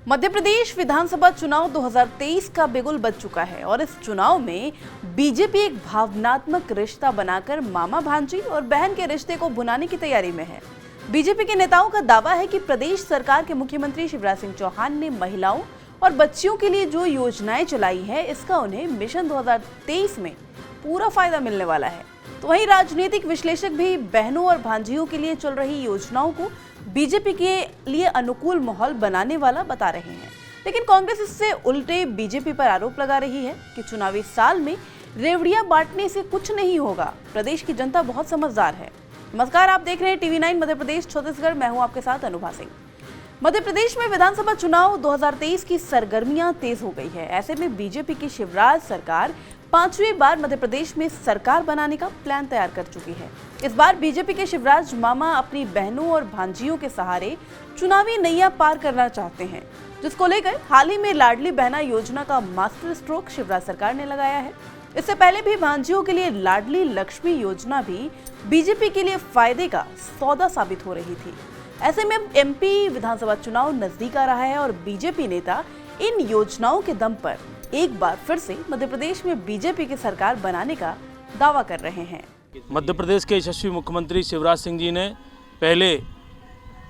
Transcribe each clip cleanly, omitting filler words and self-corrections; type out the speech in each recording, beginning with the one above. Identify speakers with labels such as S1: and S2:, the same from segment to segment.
S1: मध्य प्रदेश विधानसभा चुनाव 2023 का बिगुल बज चुका है और इस चुनाव में बीजेपी एक भावनात्मक रिश्ता बनाकर मामा भांजी और बहन के रिश्ते को भुनाने की तैयारी में है। बीजेपी के नेताओं का दावा है कि प्रदेश सरकार के मुख्यमंत्री शिवराज सिंह चौहान ने महिलाओं और बच्चियों के लिए जो योजनाएं चलाई है, इसका उन्हें मिशन 2023 में पूरा फायदा मिलने वाला है। तो वहीं राजनीतिक विश्लेषक भी बहनों और भांजियों के लिए चल रही योजनाओं को बीजेपी के लिए अनुकूल माहौल बनाने वाला बता रहे हैं। लेकिन कांग्रेस इससे उल्टे बीजेपी पर आरोप लगा रही है कि चुनावी साल में रेवड़ियां बांटने से कुछ नहीं होगा। प्रदेश की जनता बहुत समझदार है। नमस्कार, आप देख रहे हैं टीवी 9 मध्य प्रदेश छत्तीसगढ़। मैं हूं आपके साथ अनुभा सिंह। मध्य प्रदेश में विधानसभा चुनाव 2023 की सरगर्मियां तेज हो गई है। ऐसे में बीजेपी की शिवराज सरकार 5वीं बार मध्य प्रदेश में सरकार बनाने का प्लान तैयार कर चुकी है। इस बार बीजेपी के शिवराज मामा अपनी बहनों और भांजियों के सहारे चुनावी नैया पार करना चाहते हैं, जिसको लेकर हाल ही में लाडली बहना योजना का मास्टर स्ट्रोक शिवराज सरकार ने लगाया है। इससे पहले भी भांजियों के लिए लाडली लक्ष्मी योजना भी बीजेपी के लिए फायदे का सौदा साबित हो रही थी। ऐसे में एमपी विधानसभा चुनाव नजदीक आ रहा है और बीजेपी नेता इन योजनाओं के दम पर एक बार फिर से मध्य प्रदेश में बीजेपी की सरकार बनाने का दावा कर रहे हैं।
S2: मध्य प्रदेश के यशस्वी मुख्यमंत्री शिवराज सिंह जी ने पहले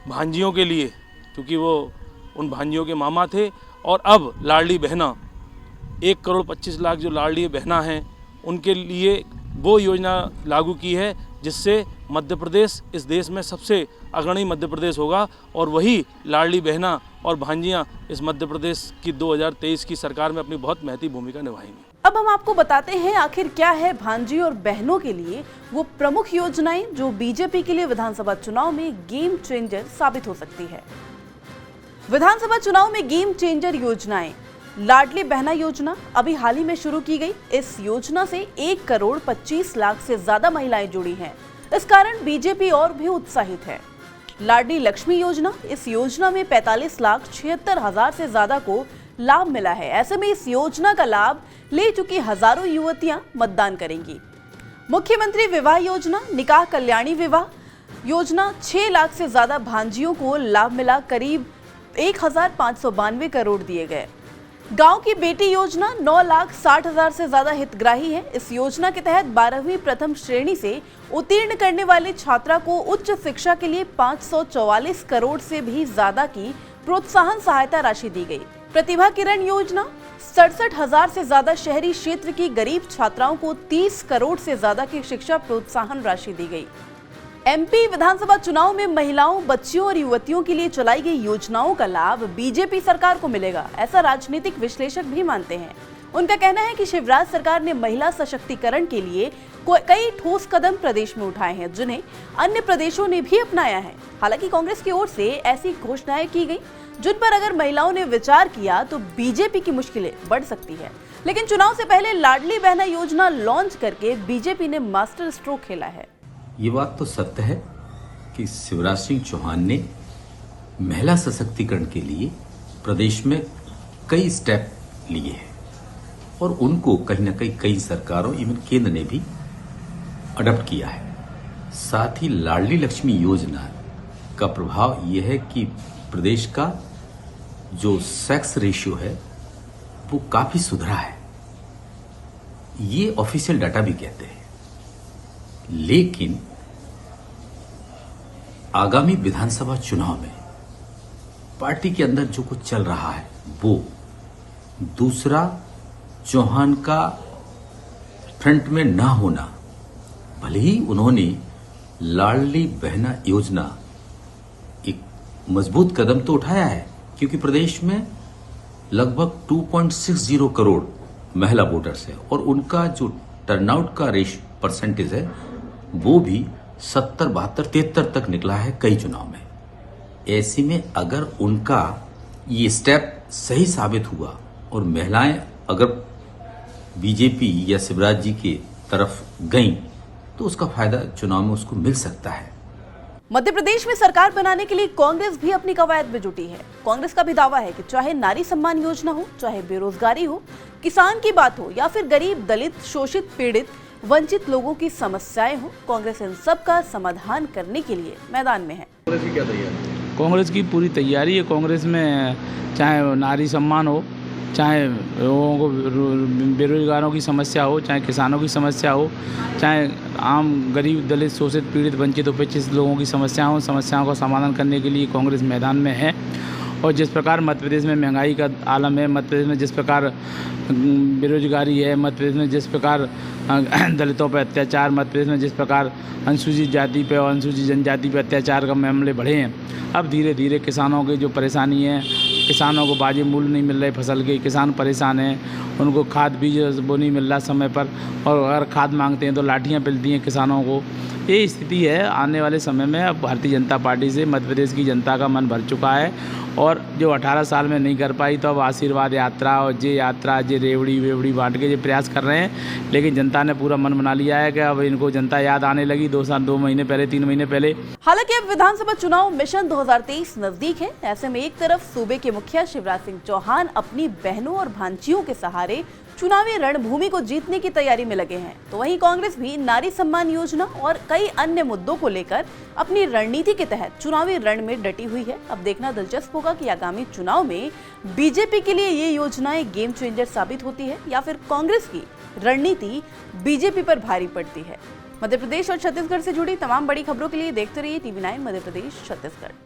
S2: भांजियों के लिए, क्योंकि वो उन भांजियों के मामा थे, और अब लाडली बहना 1,25,00,000 जो लाडली बहना हैं उनके लिए वो योजना लागू की है, जिससे मध्य प्रदेश इस देश में सबसे अग्रणी मध्य प्रदेश होगा और वही लाडली बहना और भांजियां इस मध्य प्रदेश की 2023 की सरकार में अपनी बहुत महत्वपूर्ण भूमिका निभाएंगी।
S1: अब हम आपको बताते हैं आखिर क्या है भांजी और बहनों के लिए वो प्रमुख योजनाएं जो बीजेपी के लिए विधानसभा चुनाव में गेम चेंजर साबित हो सकती है। विधानसभा चुनाव में गेम चेंजर योजनाएं। लाडली बहना योजना अभी हाल ही में शुरू की गई। इस योजना से 1,25,00,000 से ज्यादा महिलाएं जुड़ी हैं। इस कारण बीजेपी और भी उत्साहित है। लाडली लक्ष्मी योजना, इस योजना में 45,76,000 से ज्यादा को लाभ मिला है। ऐसे में इस योजना का लाभ ले चुकी हजारों युवतियां मतदान करेंगी। मुख्यमंत्री विवाह योजना, निकाह कल्याणी विवाह योजना, 6 लाख से ज्यादा भांजियों को लाभ मिला। करीब 1,592 करोड़ दिए गए। गांव की बेटी योजना, 9,60,000 से ज्यादा हितग्राही है। इस योजना के तहत 12वीं प्रथम श्रेणी से उत्तीर्ण करने वाले छात्रा को उच्च शिक्षा के लिए 544 करोड़ से भी ज्यादा की प्रोत्साहन सहायता राशि दी गई। प्रतिभा किरण योजना, 67,000 से ज्यादा शहरी क्षेत्र की गरीब छात्राओं को 30 करोड़ से ज्यादा की शिक्षा प्रोत्साहन राशि दी गई। एमपी विधानसभा चुनाव में महिलाओं, बच्चियों और युवतियों के लिए चलाई गई योजनाओं का लाभ बीजेपी सरकार को मिलेगा, ऐसा राजनीतिक विश्लेषक भी मानते हैं। उनका कहना है कि शिवराज सरकार ने महिला सशक्तिकरण के लिए कई ठोस कदम प्रदेश में उठाए हैं, जिन्हें अन्य प्रदेशों ने भी अपनाया है। हालांकि कांग्रेस की ओर से ऐसी घोषणाएं की गई जिन पर अगर महिलाओं ने विचार किया तो बीजेपी की मुश्किलें बढ़ सकती है। लेकिन चुनाव से पहले लाडली बहना योजना लॉन्च करके बीजेपी ने मास्टर स्ट्रोक खेला है।
S3: ये बात तो सत्य है कि शिवराज सिंह चौहान ने महिला सशक्तिकरण के लिए प्रदेश में कई स्टेप लिए हैं और उनको कहीं ना कहीं कई सरकारों, इवन केंद्र ने भी अडॉप्ट किया है। साथ ही लाडली लक्ष्मी योजना का प्रभाव यह है कि प्रदेश का जो सेक्स रेशियो है वो काफी सुधरा है, ये ऑफिशियल डाटा भी कहते हैं। लेकिन आगामी विधानसभा चुनाव में पार्टी के अंदर जो कुछ चल रहा है वो दूसरा चौहान का फ्रंट में ना होना, भले ही उन्होंने लाडली बहना योजना एक मजबूत कदम तो उठाया है, क्योंकि प्रदेश में लगभग 2.60 करोड़ महिला वोटर्स है और उनका जो टर्नआउट का परसेंटेज है वो भी 70, 72, 73 तक निकला है कई चुनाव में। ऐसे में अगर उनका ये स्टेप सही साबित हुआ और महिलाएं अगर बीजेपी या शिवराज जी की तरफ गईं तो उसका फायदा चुनाव में उसको मिल सकता है।
S1: मध्य प्रदेश में सरकार बनाने के लिए कांग्रेस भी अपनी कवायद में जुटी है। कांग्रेस का भी दावा है कि चाहे नारी सम्मान योजना हो, चाहे बेरोजगारी हो, किसान की बात हो या फिर गरीब, दलित, शोषित, पीड़ित, वंचित लोगों की समस्याएं हो, कांग्रेस इन सब का समाधान करने के लिए मैदान में है।
S4: क्या तैयारी? कांग्रेस की पूरी तैयारी है। कांग्रेस में चाहे नारी सम्मान हो, चाहे लोगों को बेरोजगारों की समस्या हो, चाहे किसानों की समस्या हो, चाहे आम गरीब दलित शोषित पीड़ित वंचित उपेक्षित लोगों की समस्या हो, समस्याओं का समाधान करने के लिए कांग्रेस मैदान में है। और जिस प्रकार मध्य प्रदेश में महंगाई का आलम है, मध्य प्रदेश में जिस प्रकार बेरोजगारी है, मध्य प्रदेश में जिस प्रकार दलितों पर अत्याचार, मध्य प्रदेश में जिस प्रकार अनुसूचित जाति पे और अनुसूचित जनजाति पे अत्याचार का मामले बढ़े हैं, अब धीरे धीरे किसानों की जो परेशानी है, किसानों को वाजिब मूल्य नहीं मिल रहे फसल के, किसान परेशान हैं, उनको खाद बीज वो नहीं मिल रहा समय पर, और अगर खाद मांगते हैं तो लाठियाँ मिलती हैं किसानों को। ये स्थिति है। आने वाले समय में अब भारतीय जनता पार्टी से मध्य प्रदेश की जनता का मन भर चुका है, और जो 18 साल में नहीं कर पाई तो अब आशीर्वाद यात्रा और जे यात्रा, जे रेवड़ी वेवड़ी बांट के जो प्रयास कर रहे हैं, लेकिन जनता ने पूरा मन बना लिया है कि अब इनको जनता याद आने लगी 2 महीने पहले, 3 महीने पहले।
S1: हालांकि अब विधानसभा चुनाव मिशन 2023 नजदीक है। ऐसे में एक तरफ सूबे के मुखिया शिवराज सिंह चौहान अपनी बहनों और भांजियों के सहारे चुनावी रणभूमि को जीतने की तैयारी में लगे हैं, तो वहीं कांग्रेस भी नारी सम्मान योजना और कई अन्य मुद्दों को लेकर अपनी रणनीति के तहत चुनावी रण में डटी हुई है। अब देखना दिलचस्प होगा कि आगामी चुनाव में बीजेपी के लिए ये योजनाएं गेम चेंजर साबित होती है या फिर कांग्रेस की रणनीति बीजेपी पर भारी पड़ती है। मध्य प्रदेश और छत्तीसगढ़ से जुड़ी तमाम बड़ी खबरों के लिए देखते रहिए TV9 मध्य प्रदेश छत्तीसगढ़।